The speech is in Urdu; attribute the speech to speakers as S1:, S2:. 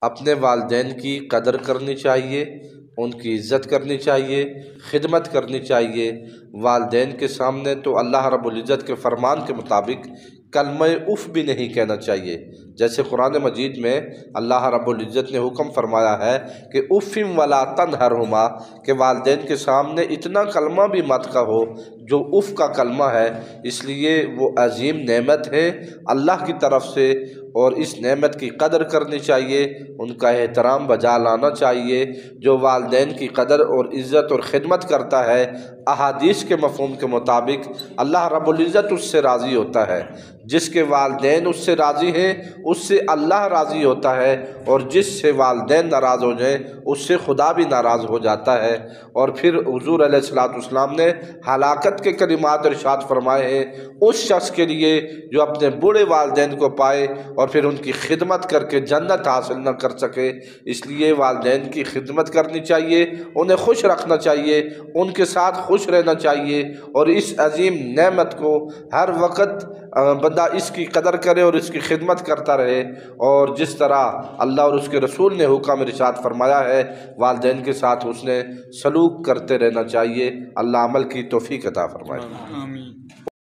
S1: اپنے والدین کی قدر کرنی چاہیے، ان کی عزت کرنی چاہیے، خدمت کرنی چاہیے۔ والدین کے سامنے تو اللہ رب العزت کے فرمان کے مطابق کلمہ اف بھی نہیں کہنا چاہیے۔ جیسے قرآن مجید میں اللہ رب العزت نے حکم فرمایا ہے کہ اف ولا تنہرہما، کہ والدین کے سامنے اتنا کلمہ بھی مت کہو جو اف کا کلمہ ہے، اس لیے وہ عظیم نعمت ہے اللہ کی طرف سے، اور اس نعمت کی قدر کرنی چاہیے، ان کا احترام بجا لانا چاہیے۔ جو والدین کی قدر اور عزت اور خدمت کرتا ہے، احادیث کے مفہوم کے مطابق اللہ رب العزت اس سے راضی ہوتا ہے۔ جس کے والدین اس سے راضی ہیں اس سے اللہ راضی ہوتا ہے، اور جس سے والدین ناراض ہو جائیں اس سے خدا بھی ناراض ہو جاتا ہے۔ اور پھر حضور علیہ السلام نے ہلاکت کے کلمات ارشاد فرمائے ہیں اس شخص کے لیے جو اپنے بوڑھے والدین کو پائے اور پھر ان کی خدمت کر کے جنت حاصل نہ کر سکے۔ اس لیے والدین کی خدمت کرنی چاہیے، انہیں خوش رکھنا چاہیے، ان کے ساتھ خوش رہنا چاہیے، اور اس عظیم نعمت کو ہر وقت بندہ اس کی قدر کرے اور اس کی خدمت کرتا رہے، اور جس طرح اللہ اور اس کے رسول نے حکم ارشاد فرمایا ہے والدین کے ساتھ حسن سلوک کرتے رہنا چاہیے۔ اللہ عمل کی توفیق عطا فرمائے۔
S2: آمین۔